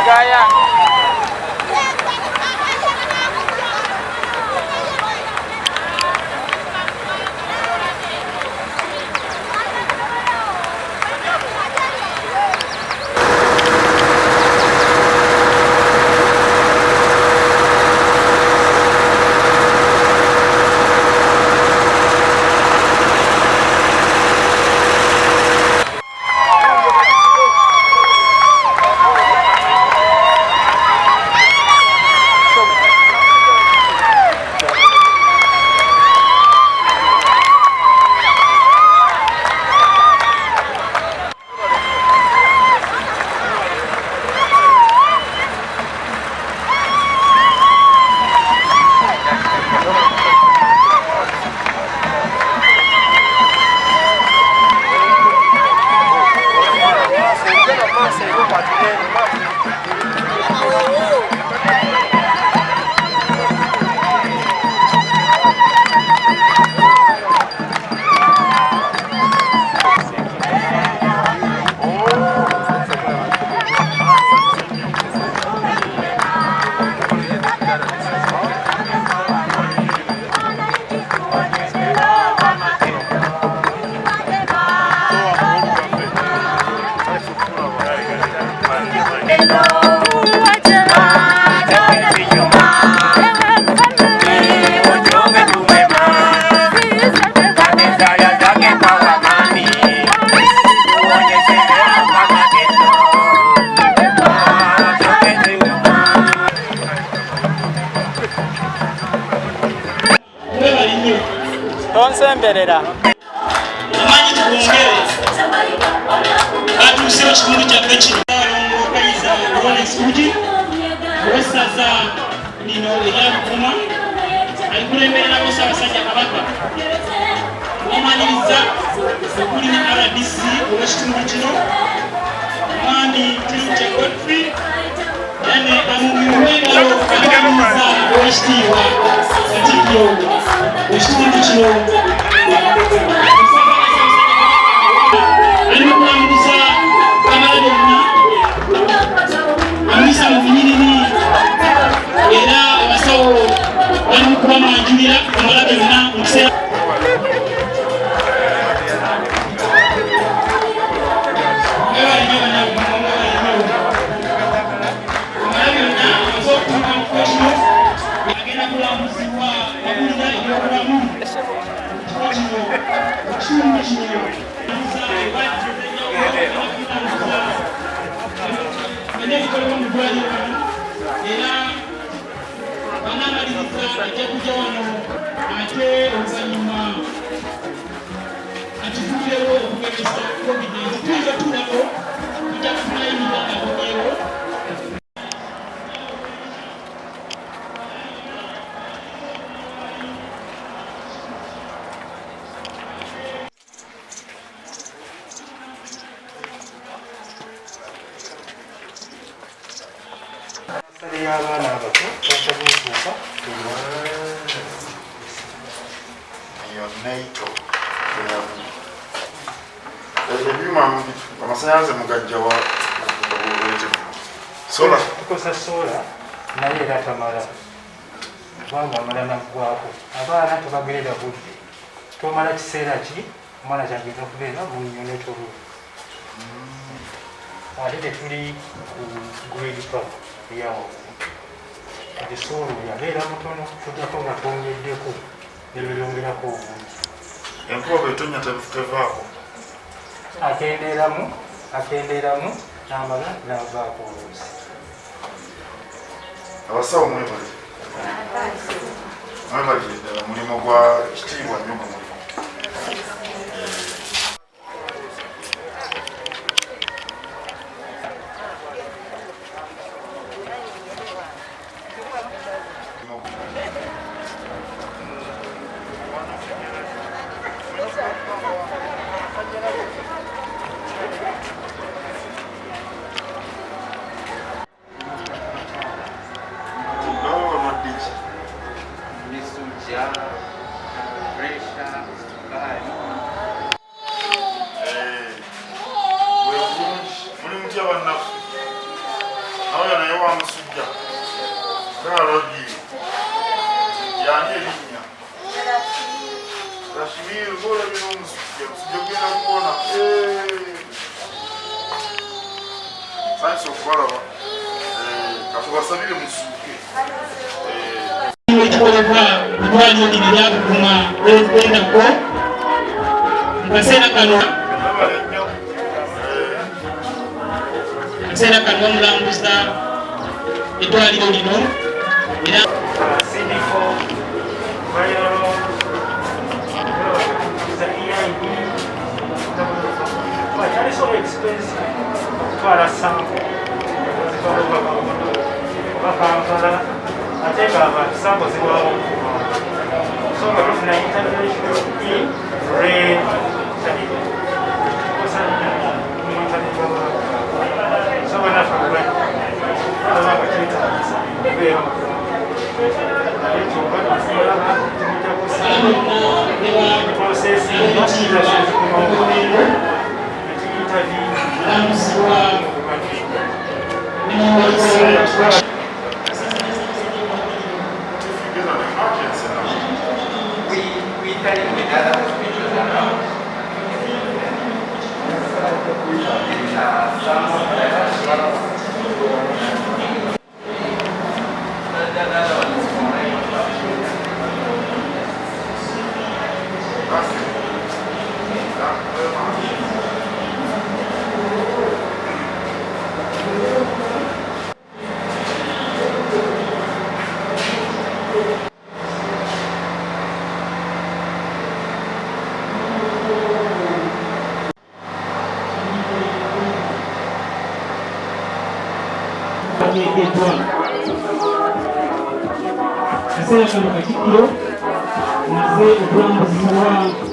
Gaya. Tonsemberera amanyi tubongere batuusewo kitundu kyaffe kino okayiza olw'ensuugi olw'essaza lino eryabukuma alikulembererawo Ssaabasajja Kabaka omanyiriza okuli ne RDC olw'ekitundu kino omwami Trinity Godfrey ane amumiwengalo akamiriza owekitiibwa Katikkiro ekitundu kino alimukulambuza Kamala bonna amuyisa mu bunyiriri era abasawo balimukubamanjulira Kamala bonna mu kiseera agenda kulambuzibwa wabulira ebyobulamu ekitundu kino ebikolebwa mu ddwaliro era banamaliriza ajja kujja wano ate oluvannyuma atufuulewo okugemesa COVID-19 tuyinza tuulako tujja kufunayimirira akogeero y'abaana abato basabuutuuka eyo naito ebyuma amasanyalaze mugajjawa sola tukosa sola naye era tamala kubanga amala naggwako abaana tebagerera budde tomala kiseera ki omwana kyagenda kubeera mu nyonetolu ate tetuli ku grade park yawo ekisoolo yabeera mutono tujjako nga twongeddeko nebiyongerako obungi enkuba bwetonya tevaako akendeeramu n'amala n'avaako oluusi abasawo mwebalire ddala mulimu gwa kitiibwa nnyo ku mulimu Sarodi. Yani elinya. Rashimir bora bino musuke. Sijogera kuona. Sasa kwa katubasabire musuke. Itakolebwa kutwalirira kuguma kwenda ko mukasera kano kaseera kano bamulambuza eddwaliro lino era ate ng'abantu sambo ziwawo so nga tufuna international so banafe abanga kyetagisa kubeera naye kyokka tusimulaba tumija kusa prosesi zikumaobuliro netuyitavi with other hospitals around. kaseera kano Katikkiro maze okulambuziibwa